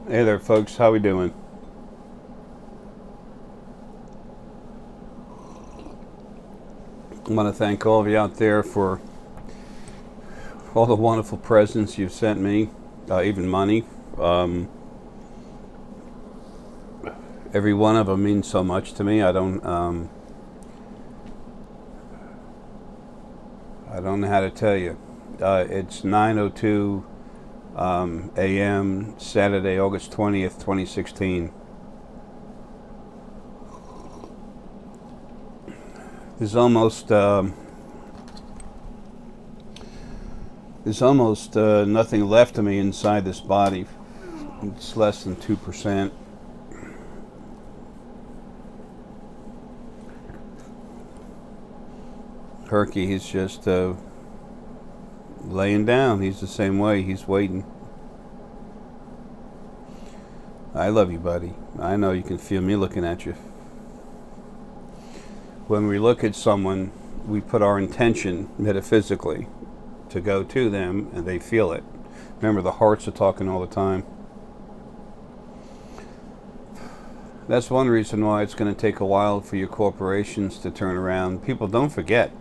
Hey there, folks. How we doing? I want to thank all of you out there for all the wonderful presents you've sent me, even money. Um, every one of them means so much to me. I don't know how to tell you. It's 9:02 a.m. Saturday, August 20th, 2016. There's almost nothing left of me inside this body. It's less than 2%. Herky, he's just laying down. He's the same way. He's waiting. I love you, buddy. I know you can feel me looking at you. When we look at someone, we put our intention metaphysically to go to them, and they feel it. Remember, the hearts are talking all the time. That's one reason why it's going to take a while for your corporations to turn around. People, don't forget,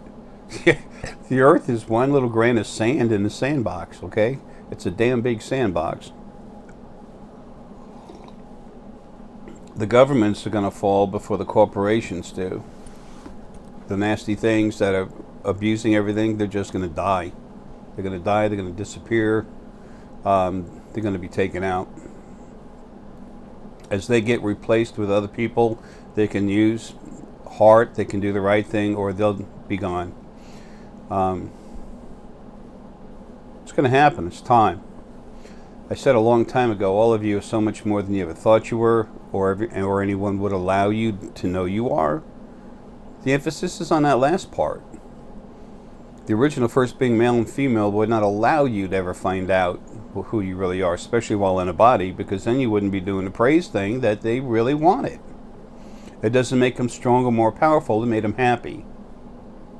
the earth is one little grain of sand in the sandbox, okay? It's a damn big sandbox. The governments are going to fall before the corporations do. The nasty things that are abusing everything, they're just going to die. They're going to die, they're going to disappear, they're going to be taken out. As they get replaced with other people, they can use heart, they can do the right thing, or they'll be gone. It's going to happen. It's time. I said a long time ago, all of you are so much more than you ever thought you were, or anyone would allow you to know you are. The emphasis is on that last part. The original first being male and female would not allow you to ever find out who you really are, especially while in a body, because then you wouldn't be doing the praise thing that they really wanted. It doesn't make them stronger, more powerful. It made them happy.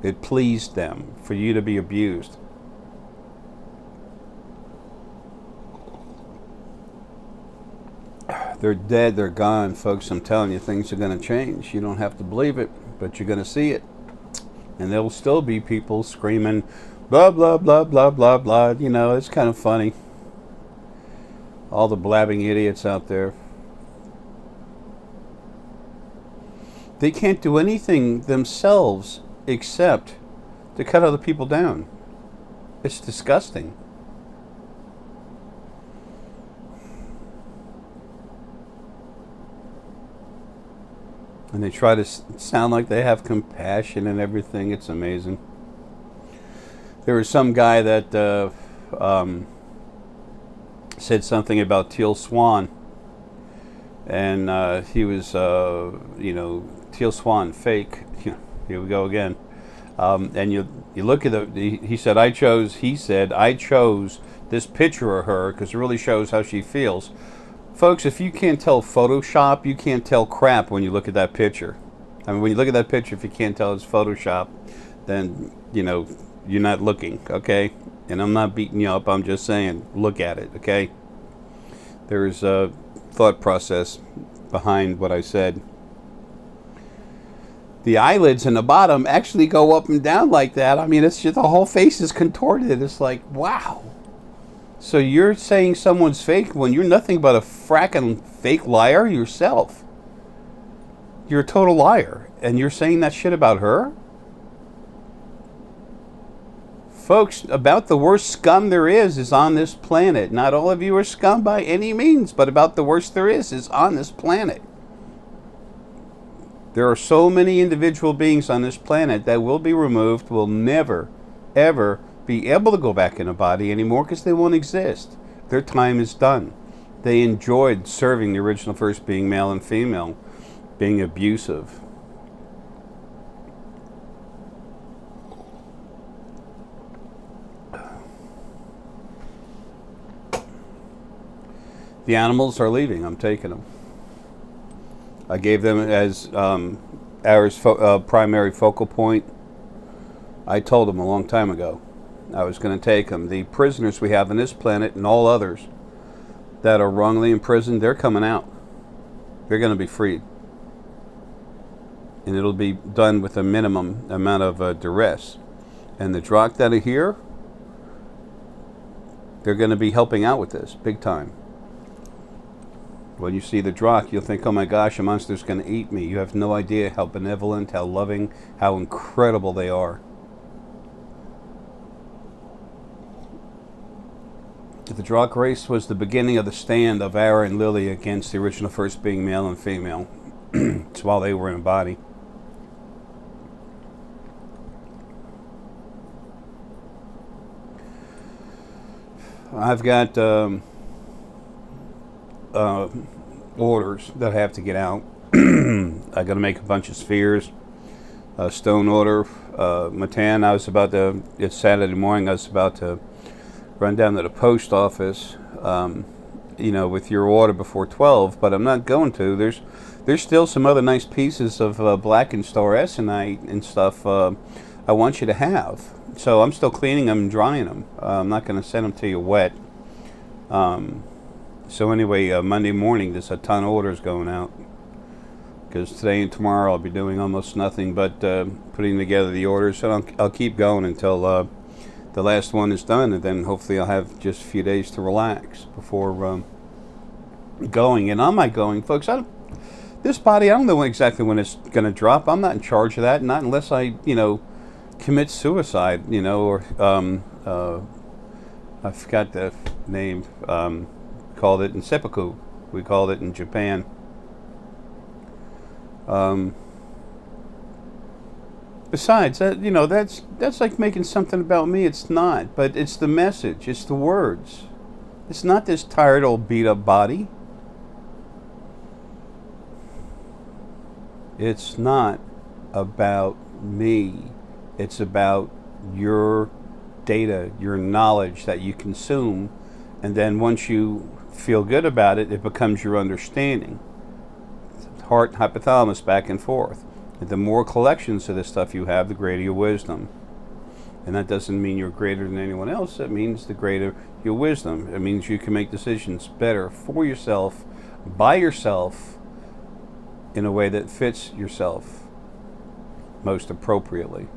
It pleased them for you to be abused. They're dead, they're gone, folks. I'm telling you, things are going to change. You don't have to believe it, but you're going to see it. And there will still be people screaming, blah, blah, blah, blah, blah, blah. You know, it's kind of funny. All the blabbing idiots out there. They can't do anything themselves except to cut other people down. It's disgusting. And they try to sound like they have compassion and everything. It's amazing. There was some guy that said something about teal swan. And he was, teal swan, fake. Here we go again. And you look at he said, I chose this picture of her because it really shows how she feels. Folks, if you can't tell Photoshop, you can't tell crap when you look at that picture. I mean, when you look at that picture, if you can't tell it's Photoshop, then, you're not looking, okay? And I'm not beating you up, I'm just saying, look at it, okay? There's a thought process behind what I said. The eyelids in the bottom actually go up and down like that. I mean, it's just the whole face is contorted. It's like, wow. So you're saying someone's fake when you're nothing but a fracking fake liar yourself. You're a total liar. And you're saying that shit about her? Folks, about the worst scum there is on this planet. Not all of you are scum by any means, but about the worst there is on this planet. There are so many individual beings on this planet that will be removed, will never, ever be able to go back in a body anymore because they won't exist. Their time is done. They enjoyed serving the original first being male and female, being abusive. The animals are leaving. I'm taking them. I gave them as Arae's primary focal point. I told them a long time ago I was going to take them. The prisoners we have on this planet and all others that are wrongly imprisoned, they're coming out. They're going to be freed. And it'll be done with a minimum amount of duress. And the Drakh that are here, they're going to be helping out with this big time. When you see the Drakh, you'll think, oh my gosh, a monster's going to eat me. You have no idea how benevolent, how loving, how incredible they are. The Drakh race was the beginning of the stand of Arae and Lily against the original first being, male and female. It's while they were in a body. I've got orders that I have to get out. I got to make a bunch of spheres. Stone order. Matan, it's Saturday morning, I was about to run down to the post office, with your order before 12, but I'm not going to. There's still some other nice pieces of black and star Essenite and stuff I want you to have. So I'm still cleaning them and drying them. I'm not going to send them to you wet. So anyway, Monday morning, there's a ton of orders going out. Because today and tomorrow I'll be doing almost nothing but putting together the orders. So I'll keep going until the last one is done. And then hopefully I'll have just a few days to relax before going. And on my going, folks, this body, I don't know exactly when it's going to drop. I'm not in charge of that. Not unless I, commit suicide, or I forgot the name. Called it in seppuku. We called it in Japan. Besides that, that's like making something about me. It's not, but it's the message. It's the words. It's not this tired old beat up body. It's not about me. It's about your data, your knowledge that you consume, and then once you feel good about it, it becomes your understanding. Heart, hypothalamus, back and forth. And the more collections of this stuff you have, the greater your wisdom. And that doesn't mean you're greater than anyone else. It means the greater your wisdom. It means you can make decisions better for yourself, by yourself, in a way that fits yourself most appropriately.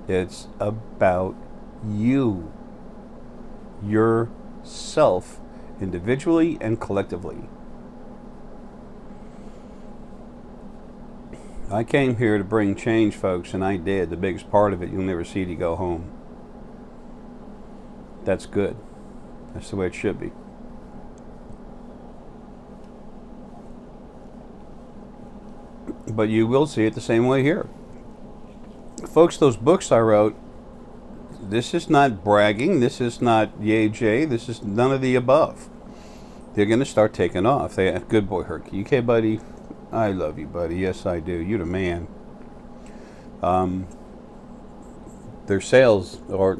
It's about you, yourself, individually and collectively. I came here to bring change, folks, and I did. The biggest part of it, you'll never see till you go home. That's good. That's the way it should be. But you will see it the same way here. Folks, those books I wrote, this is not bragging, this is not yay jay, this is none of the above. They're going to start taking off. Good boy, Herky. Okay, buddy? I love you, buddy. Yes, I do. You're the man. Their sales are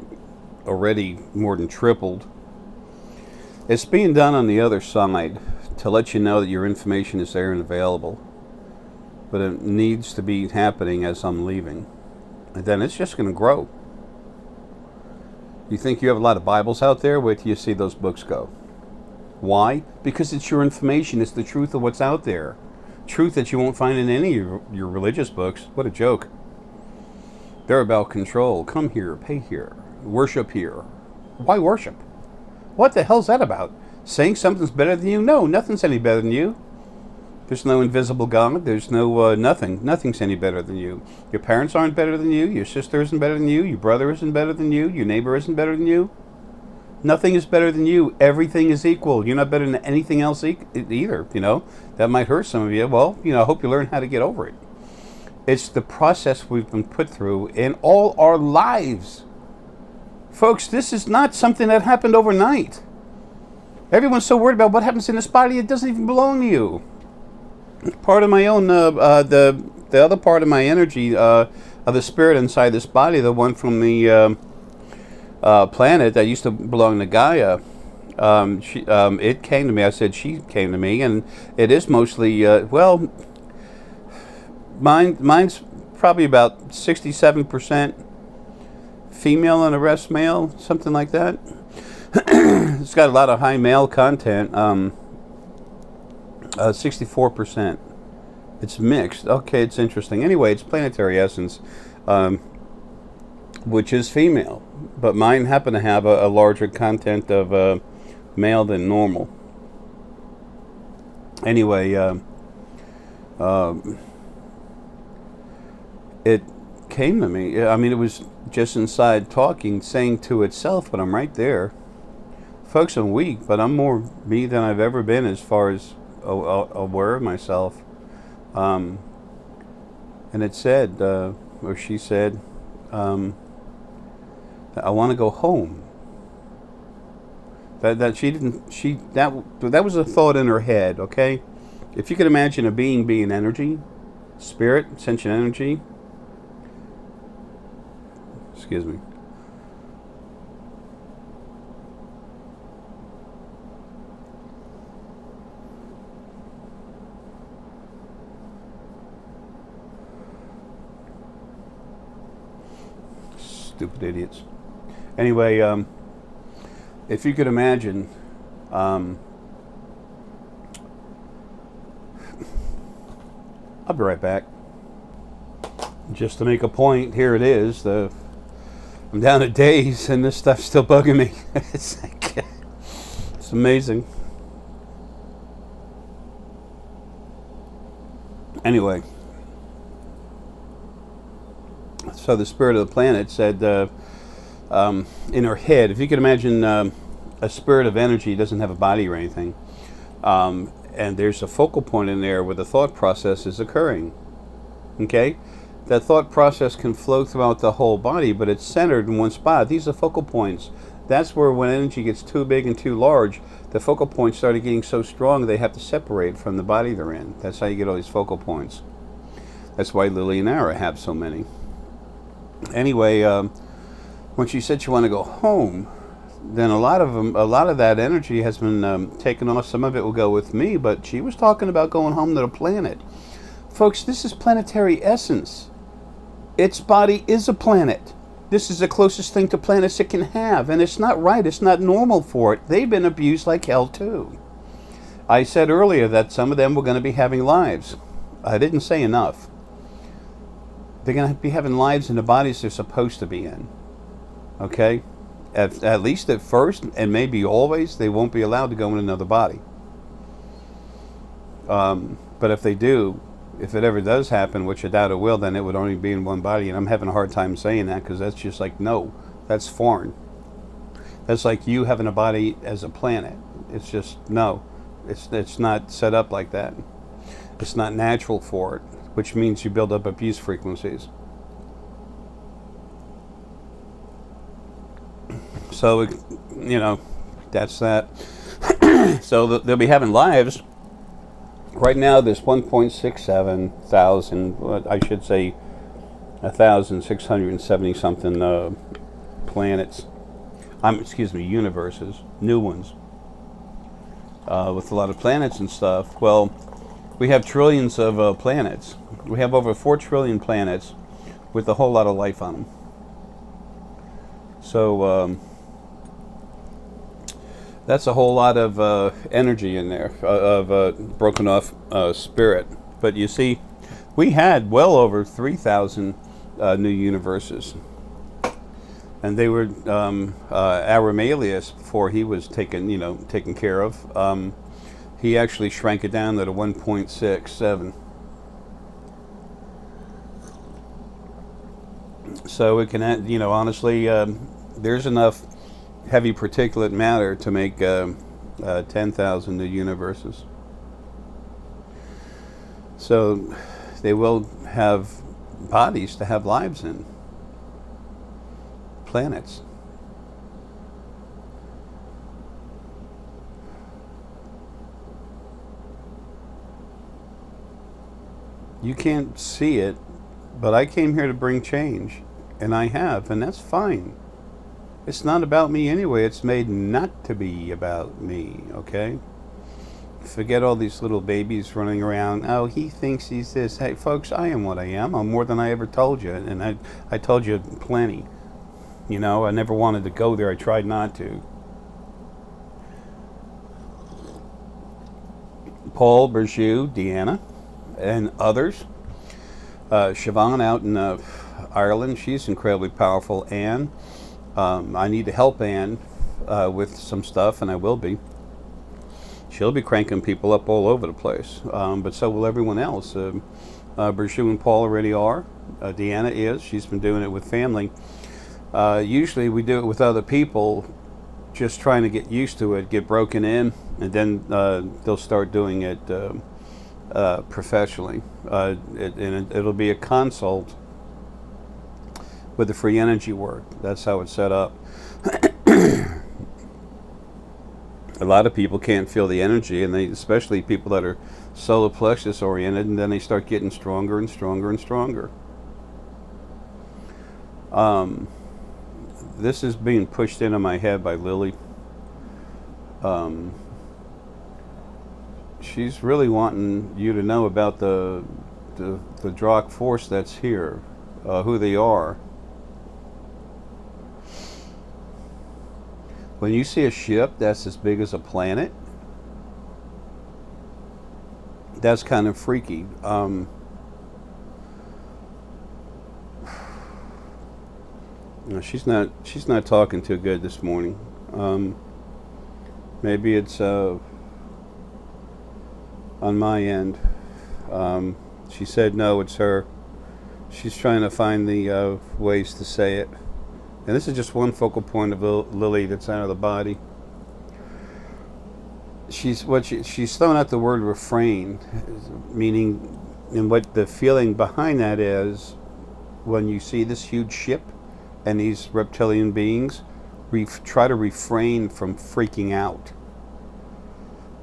already more than tripled. It's being done on the other side to let you know that your information is there and available. But it needs to be happening as I'm leaving. And then it's just going to grow. You think you have a lot of Bibles out there? Wait till you see those books go. Why? Because it's your information. It's the truth of what's out there. Truth that you won't find in any of your religious books. What a joke. They're about control. Come here, pay here, worship here. Why worship? What the hell's that about? Saying something's better than you? No, nothing's any better than you. There's no invisible God. There's no nothing. Nothing's any better than you. Your parents aren't better than you. Your sister isn't better than you. Your brother isn't better than you. Your neighbor isn't better than you. Nothing is better than you. Everything is equal. You're not better than anything else either. That might hurt some of you. Well, I hope you learn how to get over it. It's the process we've been put through in all our lives. Folks, this is not something that happened overnight. Everyone's so worried about what happens in this body, it doesn't even belong to you. Part of my own, the other part of my energy, of the spirit inside this body, the one from the planet that used to belong to Gaia, it came to me. I said she came to me, and it is mostly, mine's probably about 67% female and the rest male, something like that. It's got a lot of high male content. 64%. It's mixed. Okay, it's interesting. Anyway, it's planetary essence, which is female, but mine happen to have a larger content of male than normal. Anyway, it came to me. I mean, it was just inside talking, saying to itself, but I'm right there. Folks, I'm weak, but I'm more me than I've ever been as far as aware of myself. And it said, or she said, I want to go home. That she didn't. That was a thought in her head. Okay, if you could imagine a being energy, spirit, sentient energy. Excuse me. Stupid idiots. Anyway, if you could imagine, I'll be right back. Just to make a point, here it is. I'm down to days, and this stuff's still bugging me. It's like, it's amazing. Anyway, so the spirit of the planet said, in her head, if you could imagine a spirit of energy doesn't have a body or anything, and there's a focal point in there where the thought process is occurring. Okay? That thought process can flow throughout the whole body, but it's centered in one spot. These are focal points. That's where when energy gets too big and too large, the focal points started getting so strong they have to separate from the body they're in. That's how you get all these focal points. That's why Lily and Arae have so many. Anyway, when she said she wanted to go home, then a lot of that energy has been taken off. Some of it will go with me, but she was talking about going home to the planet. Folks, this is planetary essence. Its body is a planet. This is the closest thing to planets it can have, and it's not right. It's not normal for it. They've been abused like hell too. I said earlier that some of them were going to be having lives. I didn't say enough. They're going to be having lives in the bodies they're supposed to be in. Okay? At least at first, and maybe always, they won't be allowed to go in another body. But if they do, if it ever does happen, which I doubt it will, then it would only be in one body. And I'm having a hard time saying that because that's just like, no, that's foreign. That's like you having a body as a planet. It's just, no, it's not set up like that. It's not natural for it, which means you build up abuse frequencies. So, that's that. So they'll be having lives. Right now, there's 1.67 thousand, I should say 1,670 something planets. Universes, new ones, with a lot of planets and stuff. Well, we have trillions of planets. We have over 4 trillion planets with a whole lot of life on them. So that's a whole lot of energy in there, of broken off spirit. But you see, we had well over 3,000 new universes. And they were Arae, before he was taken care of. He actually shrank it down to 1.67. So it can, honestly, there's enough heavy particulate matter to make 10,000 new universes. So they will have bodies to have lives in. Planets. You can't see it, but I came here to bring change, and I have, and that's fine. It's not about me anyway. It's made not to be about me, okay? Forget all these little babies running around. Oh, he thinks he's this. Hey, folks, I am what I am. I'm more than I ever told you, and I told you plenty. I never wanted to go there. I tried not to. Paul, Berjou, Deanna, and others. Siobhan out in Ireland, she's incredibly powerful. Anne, I need to help Anne with some stuff, and I will be. She'll be cranking people up all over the place, but so will everyone else. Berjou and Paul already are. Deanna is. She's been doing it with family. Usually we do it with other people, just trying to get used to it, get broken in, and then they'll start doing it professionally. It'll be a consult with the free energy work. That's how it's set up. A lot of people can't feel the energy, and especially people that are solar plexus oriented, and then they start getting stronger and stronger and stronger. This is being pushed into my head by Lily. She's really wanting you to know about the Drak force that's here, who they are. When you see a ship that's as big as a planet, that's kind of freaky. No, she's not talking too good this morning. Maybe it's on my end. She said no, it's her. She's trying to find the ways to say it. And this is just one focal point of Lily that's out of the body. She's throwing out the word refrain, meaning, and what the feeling behind that is, when you see this huge ship and these reptilian beings, try to refrain from freaking out.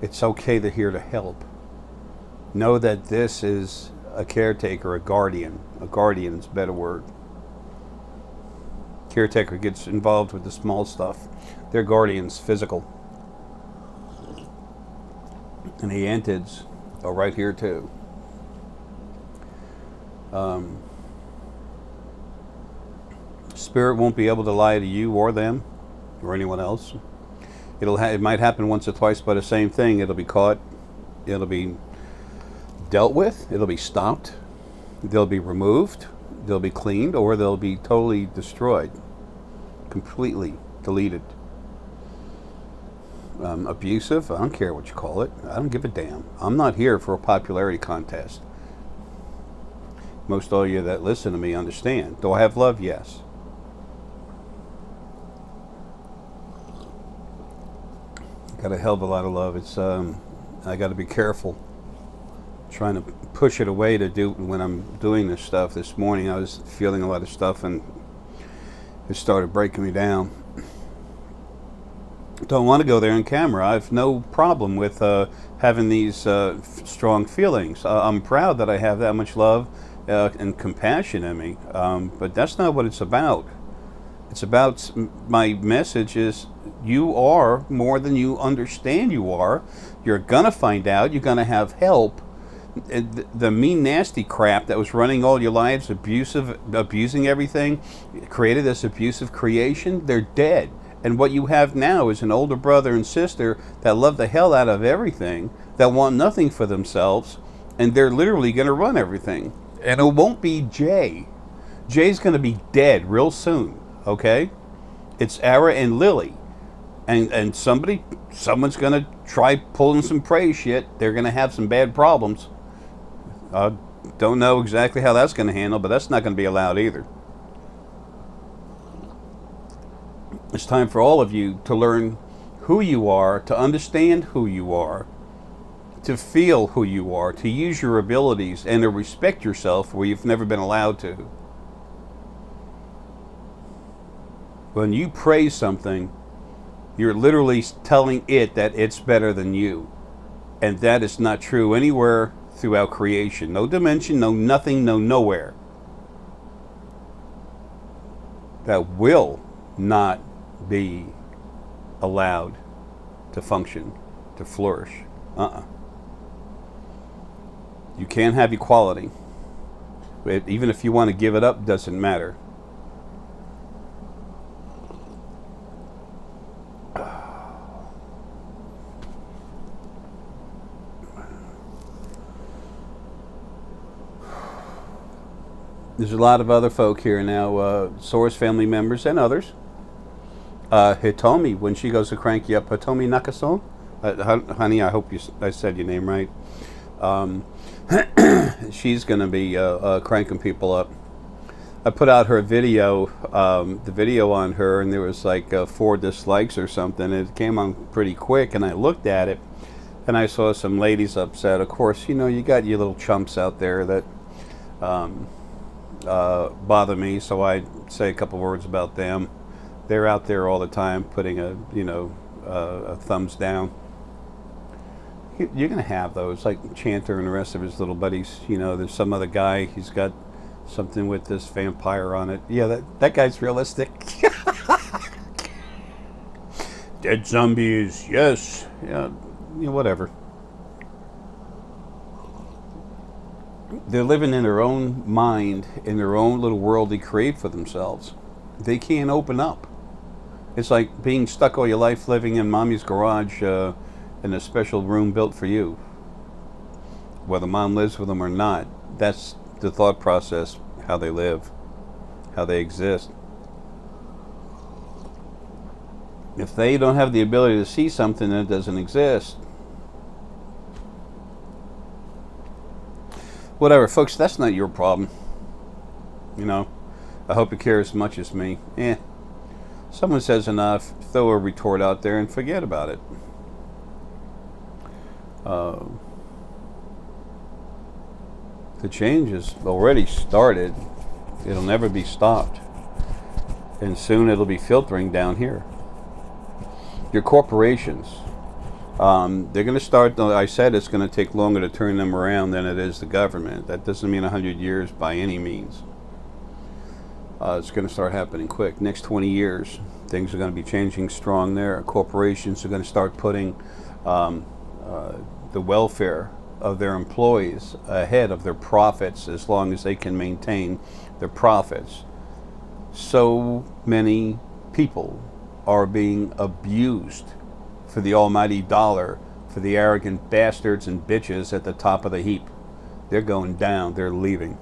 It's okay, they're here to help. Know that this is a caretaker, a guardian. A guardian is a better word. Caretaker gets involved with the small stuff. They're guardians, physical. And the Antids are right here too. Spirit won't be able to lie to you or them or anyone else. It might happen once or twice, but the same thing. It'll be caught. It'll be dealt with. It'll be stopped. They'll be removed. They'll be cleaned, or they'll be totally destroyed, completely deleted. Abusive, I don't care what you call it. I don't give a damn. I'm not here for a popularity contest. Most all you that listen to me understand. Do I have love? Yes. Got a hell of a lot of love. It's I got to be careful trying to push it away to do when I'm doing this stuff. This morning I was feeling a lot of stuff and it started breaking me down. Don't want to go there on camera. I have no problem with having these strong feelings. I'm proud that I have that much love and compassion in me, but that's not what it's about. It's about, my message is, you are more than you understand you are. You're gonna find out. You're gonna have help. The mean, nasty crap that was running all your lives, abusing everything, created this abusive creation, they're dead. And what you have now is an older brother and sister that love the hell out of everything, that want nothing for themselves, and they're literally going to run everything. And it won't be Jay. Jay's going to be dead real soon, okay? It's Arae and Lily. And someone's going to try pulling some prey shit. They're going to have some bad problems. Don't know exactly how that's going to handle, but that's not going to be allowed either. It's time for all of you to learn who you are, to understand who you are, to feel who you are, to use your abilities, and to respect yourself where you've never been allowed to. When you praise something, you're literally telling it that it's better than you. And that is not true anywhere throughout creation. No dimension, no nothing, no nowhere. That will not be allowed to function, to flourish. You can't have equality. Even if you want to give it up, doesn't matter. There's a lot of other folk here now, Sora's family members and others. Hitomi, when she goes to crank you up, Hitomi Nakaso, honey, I hope I said your name right. She's going to be cranking people up. I put out her video, the video on her, and there was like 4 dislikes or something. It came on pretty quick, and I looked at it, and I saw some ladies upset. Of course, you know, you got your little chumps out there that bother me, so I say a couple words about them. They're out there all the time putting a thumbs down. You're going to have those, like Chanter and the rest of his little buddies. You know, there's some other guy, he's got something with this vampire on it. Yeah, that guy's realistic. Dead zombies, yes. Yeah, whatever. They're living in their own mind, in their own little world they create for themselves. They can't open up. It's like being stuck all your life living in mommy's garage in a special room built for you. Whether mom lives with them or not, that's the thought process, how they live, how they exist. If they don't have the ability to see something that doesn't exist, whatever, folks, that's not your problem. You know, I hope you care as much as me. Someone says enough, throw a retort out there and forget about it. The change has already started. It'll never be stopped. And soon it'll be filtering down here. Your corporations, they're going to start, I said it's going to take longer to turn them around than it is the government. That doesn't mean 100 years by any means. It's going to start happening quick. Next 20 years, things are going to be changing strong there. Corporations are going to start putting the welfare of their employees ahead of their profits, as long as they can maintain their profits. So many people are being abused for the almighty dollar, for the arrogant bastards and bitches at the top of the heap. They're going down. They're leaving.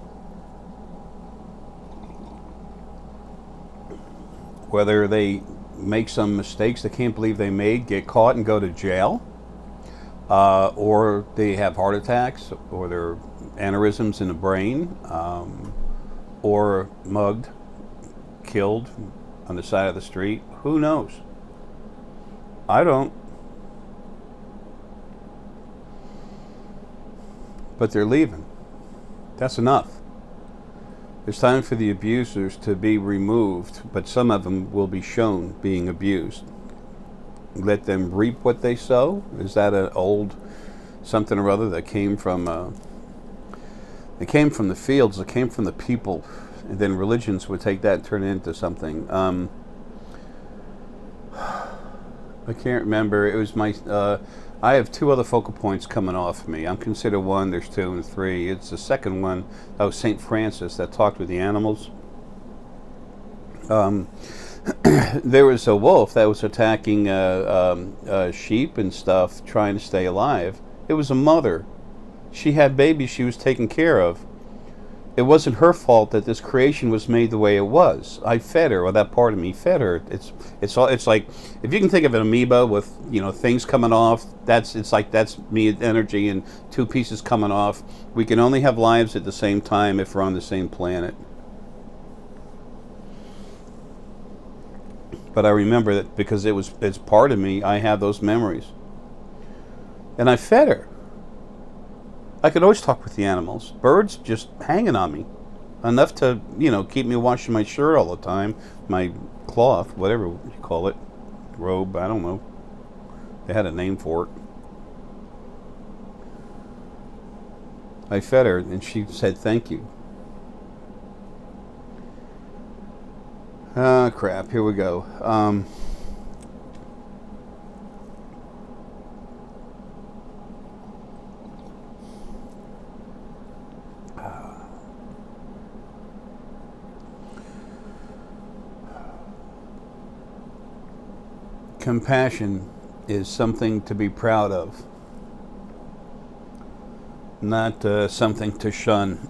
Whether they make some mistakes they can't believe they made, get caught and go to jail, or they have heart attacks, or their aneurysms in the brain, or mugged, killed on the side of the street. Who knows? I don't. But they're leaving. That's enough. It's time for the abusers to be removed, but some of them will be shown being abused. Let them reap what they sow. Is that an old something or other that came from it came from the fields, it came from the people, and then religions would take that and turn it into something. I can't remember. It was my I have 2 other focal points coming off me. I'm considered 1, there's 2 and 3. It's the second one. That was St. Francis that talked with the animals. There was a wolf that was attacking sheep and stuff, trying to stay alive. It was a mother. She had babies she was taking care of. It wasn't her fault that this creation was made the way it was. I fed her, or that part of me fed her. It's like, if you can think of an amoeba with, things coming off, that's me energy and 2 pieces coming off. We can only have lives at the same time if we're on the same planet. But I remember that because it's part of me, I have those memories. And I fed her. I could always talk with the animals. Birds just hanging on me. Enough to, keep me washing my shirt all the time. My cloth, whatever you call it. Robe, I don't know. They had a name for it. I fed her and she said thank you. Ah, crap, here we go. Compassion is something to be proud of, not something to shun.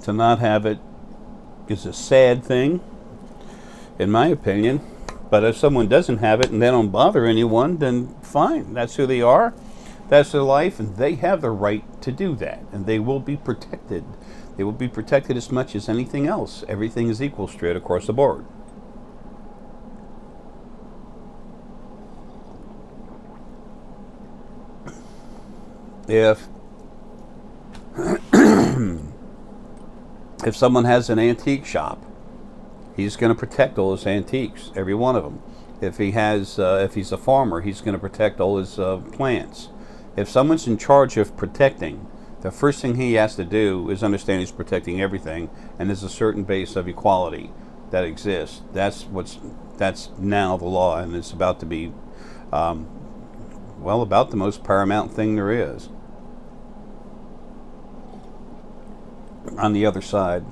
To not have it is a sad thing, in my opinion. But if someone doesn't have it and they don't bother anyone, then fine. That's who they are. That's their life, and they have the right to do that. And they will be protected. They will be protected as much as anything else. Everything is equal straight across the board. If if someone has an antique shop, he's going to protect all his antiques, every one of them. If he has, if he's a farmer, he's going to protect all his plants. If someone's in charge of protecting, the first thing he has to do is understand he's protecting everything, and there's a certain base of equality that exists. That's now the law, and it's about to be, well, about the most paramount thing there is. On the other side,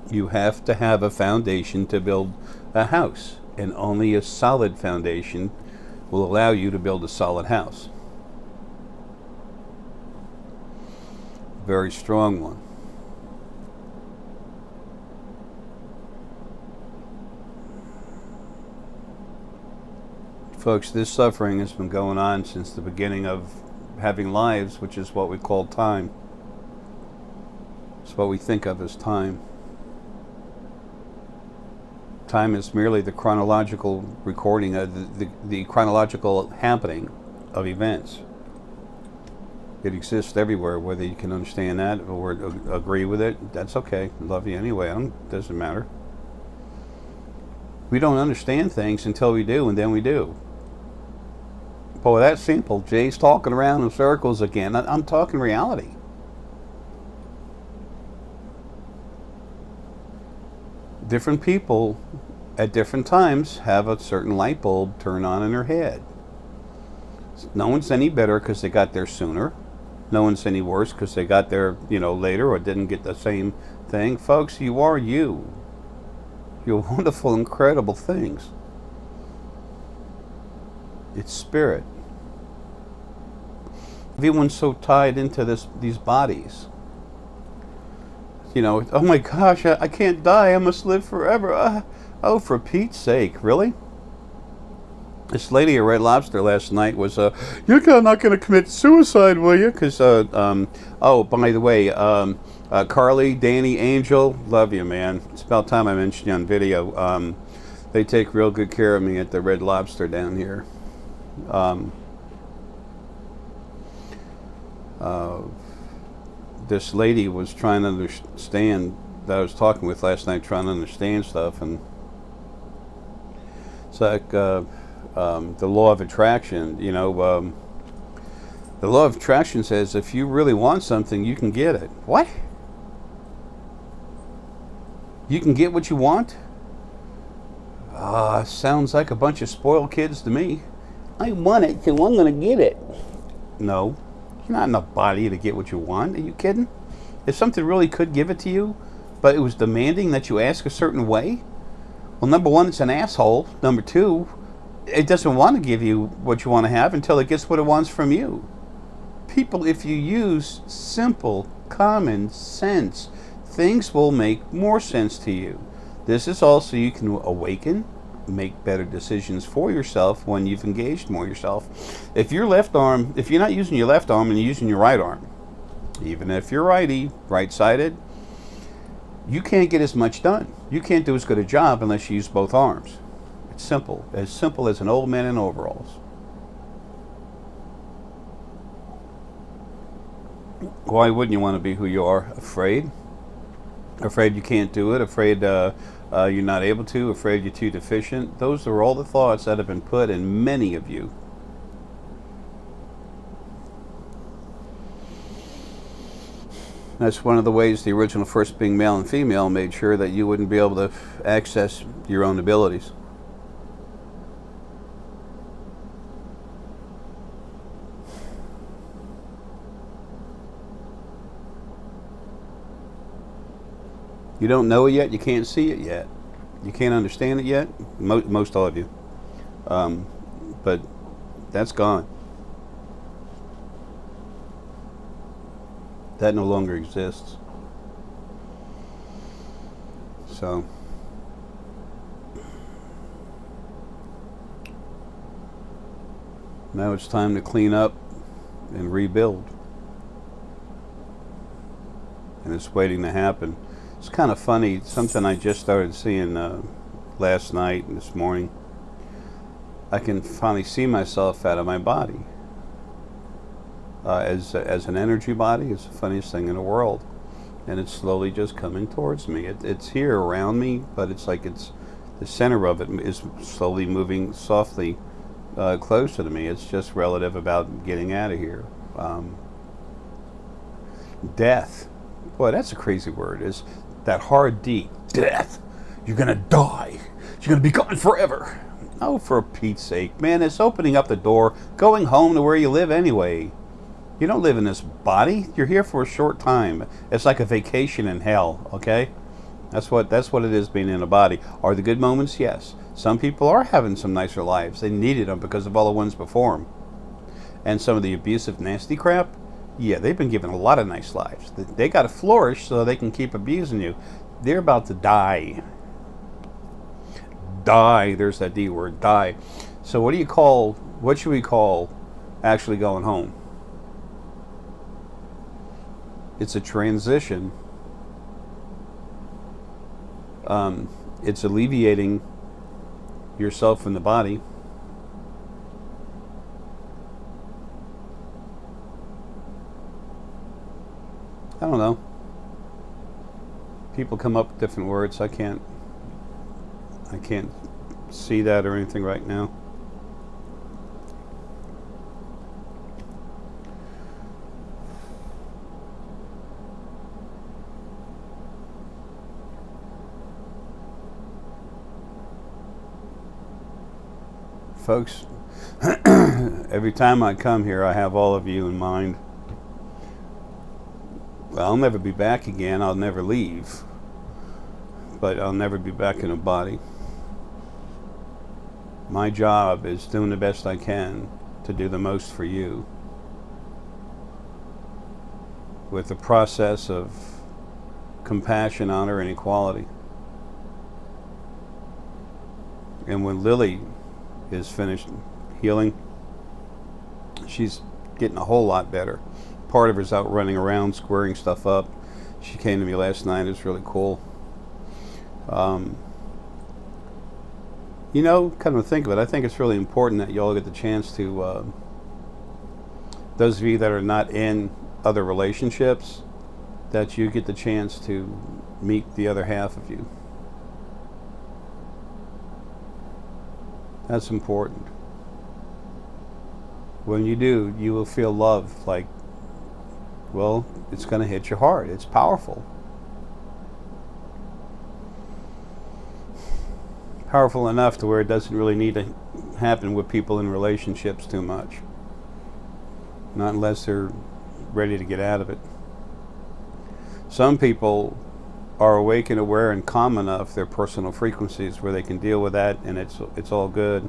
you have to have a foundation to build a house, and only a solid foundation will allow you to build a solid house. Very strong one. Folks, this suffering has been going on since the beginning of having lives, which is what we call time. It's what we think of as time. Time is merely the chronological recording of the chronological happening of events. It exists everywhere, whether you can understand that or agree with it. That's okay. Love you anyway. Doesn't matter. We don't understand things until we do, and then we do. Boy, that's simple. Jay's talking around in circles again. I'm talking reality. Different people at different times have a certain light bulb turn on in their head. No one's any better because they got there sooner. No one's any worse because they got there, later or didn't get the same thing. Folks, you are you. You're wonderful, incredible things. It's spirit. Everyone's so tied into these bodies. Oh my gosh, I can't die. I must live forever. Oh, for Pete's sake, really? This lady at Red Lobster last night was, you're not going to commit suicide, will you? Because, oh, by the way, Carly, Danny, Angel, love you, man. It's about time I mentioned you on video. They take real good care of me at the Red Lobster down here. This lady was trying to understand, that I was talking with last night, trying to understand stuff, and it's like the law of attraction. The law of attraction says if you really want something, you can get it. What? You can get what you want? Sounds like a bunch of spoiled kids to me. I want it, so I'm going to get it. No. You're not in a body to get what you want. Are you kidding? If something really could give it to you, but it was demanding that you ask a certain way, well, number one, it's an asshole. Number two, it doesn't want to give you what you want to have until it gets what it wants from you. People, if you use simple, common sense, things will make more sense to you. This is also you can awaken, make better decisions for yourself when you've engaged more yourself. If you're not using your left arm and you're using your right arm, even if you're righty, right-sided, you can't get as much done. You can't do as good a job unless you use both arms. It's simple as an old man in overalls. Why wouldn't you want to be who you are? Afraid you can't do it, afraid you're not able to, afraid you're too deficient. Those are all the thoughts that have been put in many of you. That's one of the ways the original first being male and female made sure that you wouldn't be able to access your own abilities. You don't know it yet, you can't see it yet. You can't understand it yet, most all of you. But that's gone. That no longer exists. So now it's time to clean up and rebuild. And it's waiting to happen. It's kind of funny, something I just started seeing last night and this morning. I can finally see myself out of my body. As an energy body, it's the funniest thing in the world. And it's slowly just coming towards me. It's here around me, but it's like it's the center of it is slowly moving softly closer to me. It's just relative about getting out of here. Death. Boy, that's a crazy word. Is that hard D? Death. You're going to die. You're going to be gone forever. Oh, for Pete's sake, man, it's opening up the door, going home to where you live anyway. You don't live in this body. You're here for a short time. It's like a vacation in hell, okay? That's what it is being in a body. Are the good moments? Yes. Some people are having some nicer lives. They needed them because of all the ones before them. And some of the abusive, nasty crap, yeah, they've been given a lot of nice lives. They got to flourish so they can keep abusing you. They're about to die. Die. There's that D word, die. So what should we call actually going home? It's a transition. It's alleviating yourself from the body. I don't know. People come up with different words. I can't see that or anything right now. Folks, every time I come here, I have all of you in mind. Well, I'll never be back again. I'll never leave. But I'll never be back in a body. My job is doing the best I can to do the most for you. With the process of compassion, honor, and equality. And when Lily is finished healing, she's getting a whole lot better. Part of her's out running around, squaring stuff up. She came to me last night. It was really cool. Kind of think of it, I think it's really important that you all get the chance to, those of you that are not in other relationships, that you get the chance to meet the other half of you. That's important. When you do, you will feel love like, well, it's going to hit your heart. It's powerful. Powerful enough to where it doesn't really need to happen with people in relationships too much. Not unless they're ready to get out of it. Some people are awake and aware and calm enough, their personal frequencies, where they can deal with that and it's all good.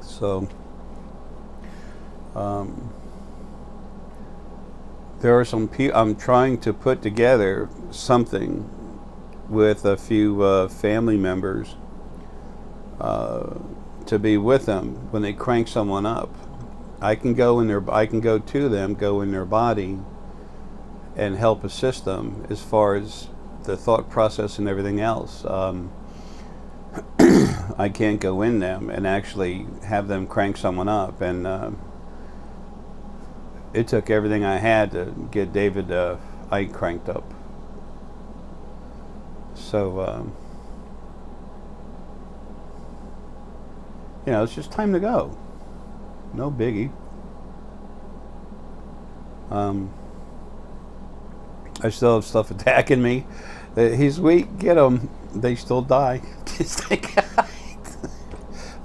So there are some people. I'm trying to put together something with a few family members to be with them when they crank someone up. I can go to them, go in their body, and help assist them as far as the thought process and everything else. I can't go in them and actually have them crank someone up, and it took everything I had to get David Ike cranked up. So it's just time to go. No biggie. I still have stuff attacking me. He's weak. Get him. They still die.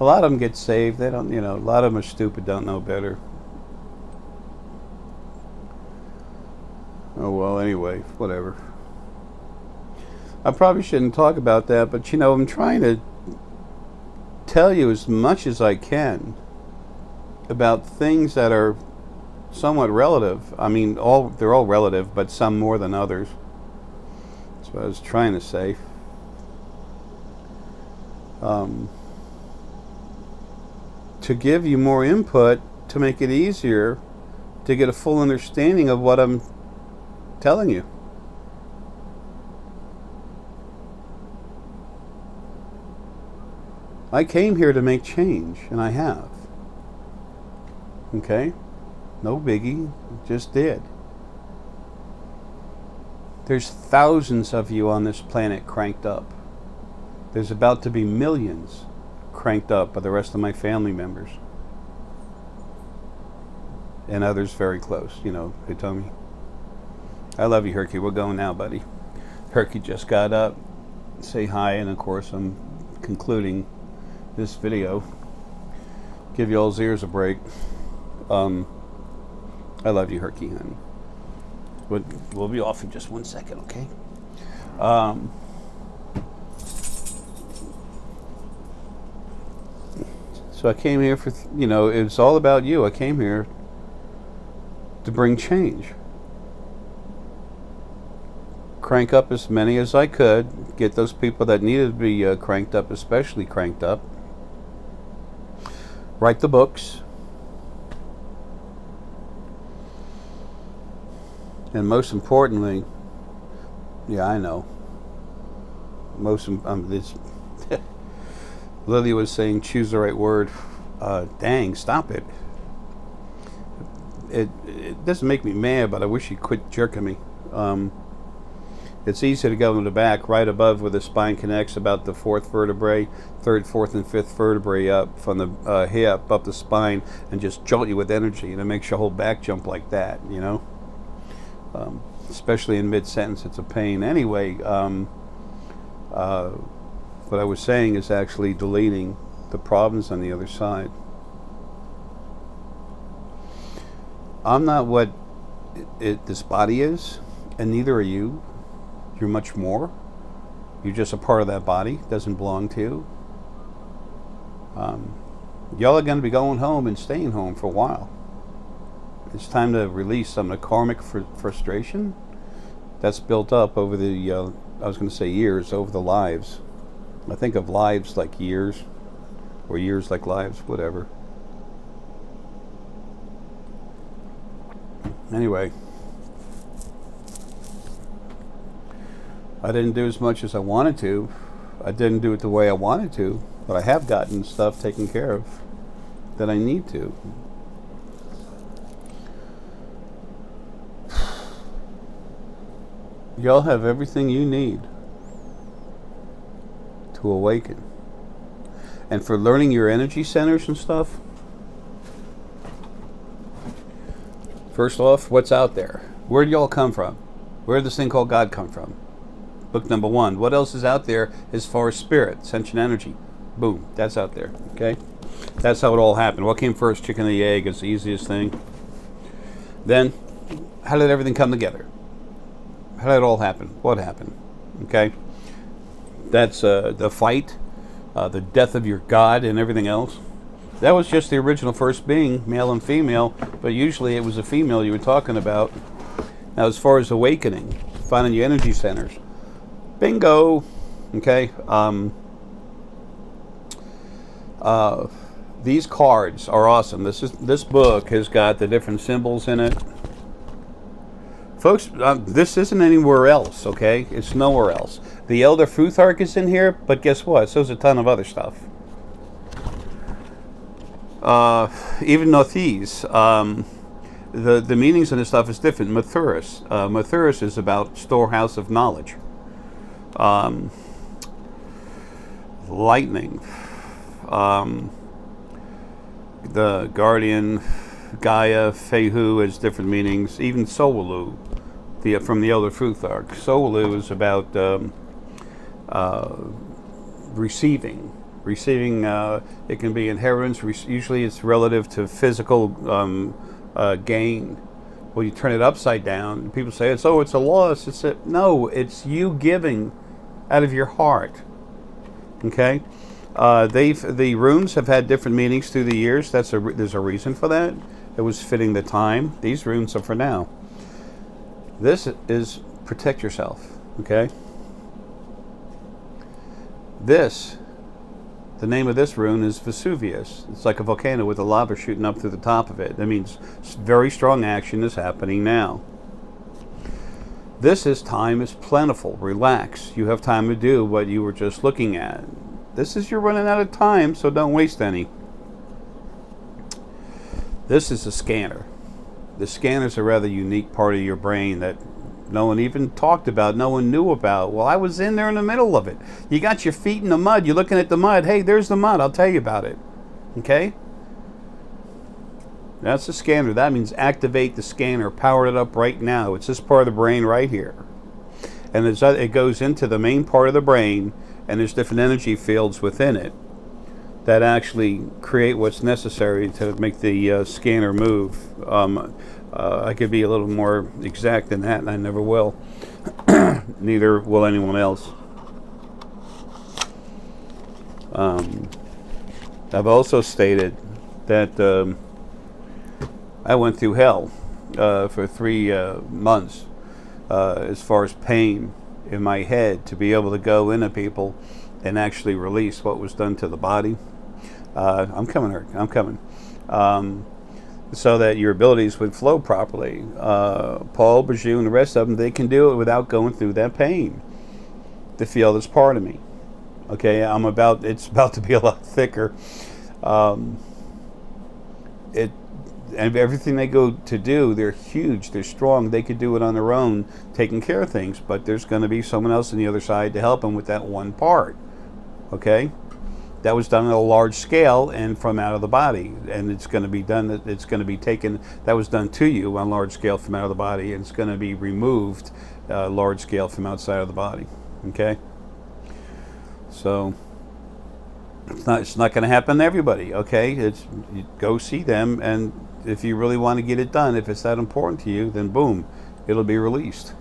A lot of them get saved. They don't. A lot of them are stupid. Don't know better. Oh well. Anyway, whatever. I probably shouldn't talk about that, but I'm trying to tell you as much as I can about things that are somewhat relative. I mean, they're all relative, but some more than others. That's what I was trying to say. To give you more input, to make it easier to get a full understanding of what I'm telling you. I came here to make change, and I have. Okay? No biggie, just did. There's thousands of you on this planet cranked up. There's about to be millions cranked up by the rest of my family members. And others very close, who told me. I love you, Herky. We're going now, buddy. Herky just got up. Say hi, and of course I'm concluding this video. Give you all's ears a break. I love you, Herky, honey. We'll be off in just 1 second, okay? So I came here for, it's all about you. I came here to bring change. Crank up as many as I could. Get those people that needed to be cranked up, especially cranked up. Write the books. And most importantly, yeah, I know. Lily was saying, choose the right word. Dang, stop it. It doesn't make me mad, but I wish you'd quit jerking me. It's easy to go in the back, right above where the spine connects, about the fourth vertebrae, third, fourth, and fifth vertebrae up from the hip up the spine, and just jolt you with energy, and it makes your whole back jump like that, especially in mid-sentence, it's a pain. Anyway, what I was saying is actually deleting the problems on the other side. I'm not what this body is, and neither are you. You're much more. You're just a part of that body. It doesn't belong to you. Y'all are going to be going home and staying home for a while. It's time to release some of the karmic frustration that's built up over the, I was going to say years, over the lives. I think of lives like years, or years like lives, whatever. Anyway, I didn't do as much as I wanted to. I didn't do it the way I wanted to, but I have gotten stuff taken care of that I need to. Y'all have everything you need to awaken. And for learning your energy centers and stuff, first off, what's out there? Where do y'all come from? Where did this thing called God come from? Book number 1. What else is out there as far as spirit, sentient energy? Boom, that's out there, okay? That's how it all happened. What came first, chicken or the egg? It's the easiest thing. Then, how did everything come together? How did it all happen? What happened? Okay? That's the fight, the death of your God and everything else. That was just the original first being, male and female, but usually it was a female you were talking about. Now, as far as awakening, finding your energy centers, bingo. Okay. These cards are awesome. This book has got the different symbols in it. Folks, this isn't anywhere else, okay? It's nowhere else. The Elder Futhark is in here, but guess what? So's a ton of other stuff. Even Nothese, the meanings of this stuff is different. Mathurus is about storehouse of knowledge. Lightning. The Guardian, Gaia, Fehu has different meanings. Even Sowulu, from the Elder Futhark. Sowulu is about receiving. Receiving, it can be inheritance. Usually it's relative to physical gain. Well, you turn it upside down, people say, it's a loss. No, it's you giving out of your heart. Okay? The runes have had different meanings through the years. There's a reason for that. It was fitting the time. These runes are for now. This is protect yourself. Okay. The name of this rune is Vesuvius. It's like a volcano with the lava shooting up through the top of it. That means very strong action is happening now. This is time is plentiful. Relax. You have time to do what you were just looking at. This is you're running out of time, so don't waste any. This is a scanner. The scanner is a rather unique part of your brain that no one even talked about, no one knew about. Well, I was in there in the middle of it. You got your feet in the mud, you're looking at the mud. Hey, there's the mud, I'll tell you about it. Okay? That's the scanner. That means activate the scanner, power it up right now. It's this part of the brain right here. And it goes into the main part of the brain, and there's different energy fields within it that actually create what's necessary to make the scanner move. I could be a little more exact than that, and I never will. Neither will anyone else. I've also stated that I went through hell for 3 months as far as pain in my head to be able to go into people and actually release what was done to the body. I'm coming. So that your abilities would flow properly. Paul, Bajou, and the rest of them, they can do it without going through that pain to feel this part of me. Okay, it's about to be a lot thicker. And everything they go to do, they're huge, they're strong, they could do it on their own, taking care of things, but there's going to be someone else on the other side to help them with that one part. Okay? That was done on a large scale and from out of the body, and it's going to be done. It's going to be taken. That was done to you on large scale from out of the body, and it's going to be removed large scale from outside of the body. Okay. So it's not going to happen to everybody. Okay, you go see them, and if you really want to get it done, if it's that important to you, then boom, it'll be released.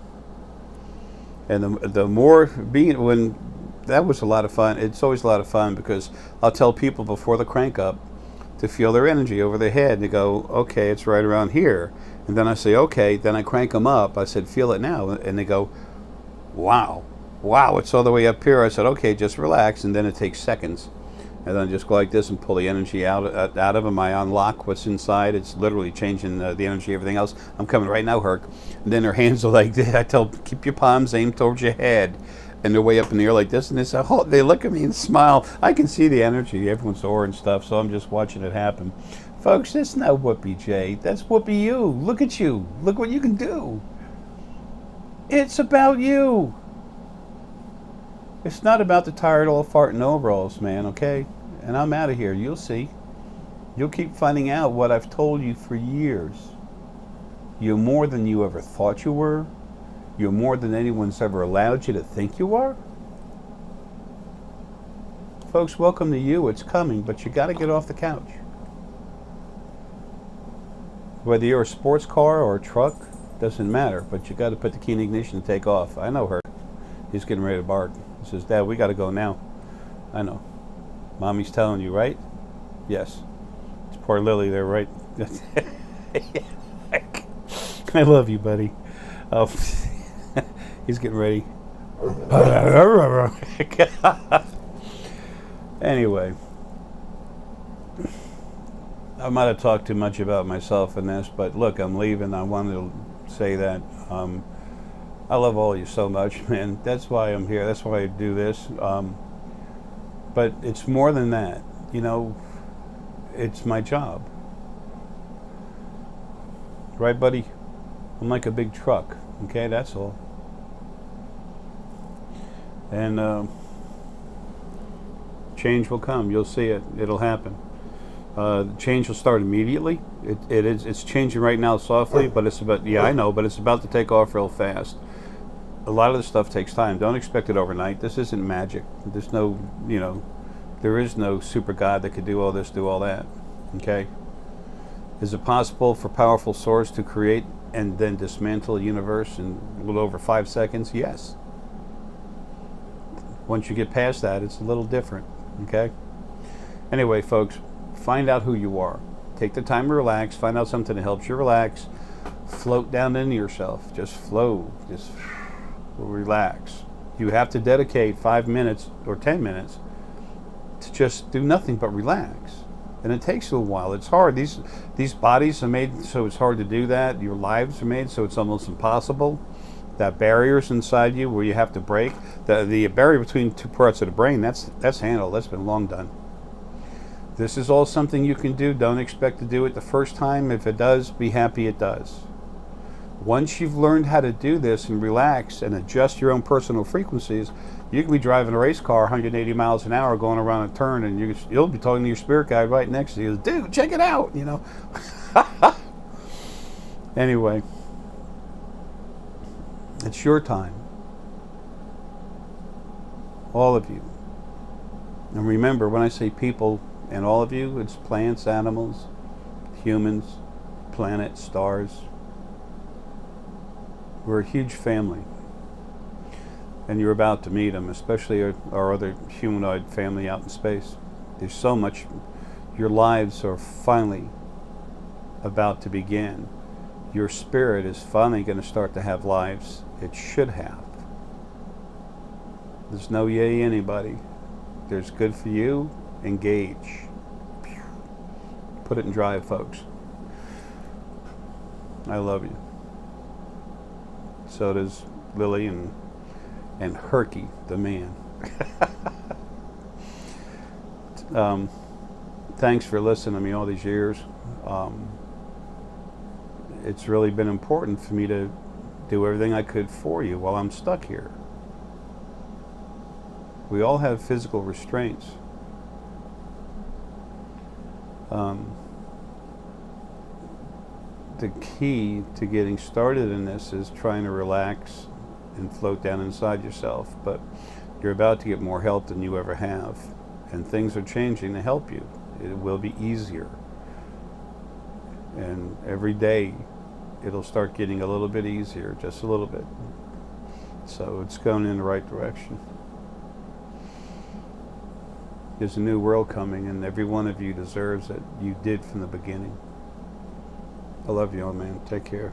And the more when. That was a lot of fun. It's always a lot of fun because I'll tell people before the crank up to feel their energy over their head. And they go, okay, it's right around here. And then I say, okay. Then I crank them up. I said, feel it now. And they go, wow, it's all the way up here. I said, okay, just relax. And then it takes seconds. And then I just go like this and pull the energy out of them. I unlock what's inside. It's literally changing the energy, everything else. I'm coming right now, Herc. And then their hands are like this. I tell them, keep your palms aimed towards your head. And they're way up in the air like this, and they say, oh, they look at me and smile. I can see the energy, everyone's aura and stuff, so I'm just watching it happen. Folks, that's not Whoopi J. That's Whoopi you. Look at you. Look what you can do. It's about you. It's not about the tired old farting overalls, man, okay? And I'm out of here. You'll see. You'll keep finding out what I've told you for years. You're more than you ever thought you were. You're more than anyone's ever allowed you to think you are. Folks, welcome to you. It's coming, but you got to get off the couch. Whether you're a sports car or a truck, doesn't matter, but you got to put the key in ignition and take off. I know her. He's getting ready to bark. He says, Dad, we got to go now. I know. Mommy's telling you, right? Yes. It's poor Lily there, right? I love you, buddy. Oh. He's getting ready. Anyway, I might have talked too much about myself in this, but look, I'm leaving. I wanted to say that I love all of you so much, man. That's why I'm here. That's why I do this. But it's more than that. You know, it's my job. Right, buddy? I'm like a big truck. Okay, that's all. And change will come. You'll see it. It'll happen. Change will start immediately. It's changing right now softly, but it's about, yeah, I know, but it's about to take off real fast. A lot of this stuff takes time. Don't expect it overnight. This isn't magic. There's no, there is no super God that could do all this, do all that. Okay? Is it possible for powerful source to create and then dismantle a universe in a little over 5 seconds? Yes. Once you get past that, it's a little different. Okay? Anyway, folks, find out who you are. Take the time to relax. Find out something that helps you relax. Float down into yourself. Just flow. Just relax. You have to dedicate 5 minutes or 10 minutes to just do nothing but relax. And it takes a little while. It's hard. These bodies are made so it's hard to do that. Your lives are made so it's almost impossible. That barriers inside you where you have to break. The barrier between two parts of the brain, that's handled. That's been long done. This is all something you can do. Don't expect to do it the first time. If it does, be happy it does. Once you've learned how to do this and relax and adjust your own personal frequencies, you can be driving a race car 180 miles an hour going around a turn, and you'll be talking to your spirit guide right next to you. Dude, check it out, you know. Anyway, it's your time. All of you. And remember, when I say people and all of you, it's plants, animals, humans, planets, stars. We're a huge family. And you're about to meet them, especially our other humanoid family out in space. There's so much. Your lives are finally about to begin. Your spirit is finally going to start to have lives it should have. There's no yay anybody. There's good for you. Engage. Put it in drive, folks. I love you. So does Lily and Herky, the man. Thanks for listening to me all these years. It's really been important for me to do everything I could for you while I'm stuck here. We all have physical restraints. The key to getting started in this is trying to relax and float down inside yourself, but you're about to get more help than you ever have, and things are changing to help you. It will be easier, and every day it'll start getting a little bit easier, just a little bit. So it's going in the right direction. There's a new world coming, and every one of you deserves it. You did from the beginning. I love you all, man. Take care.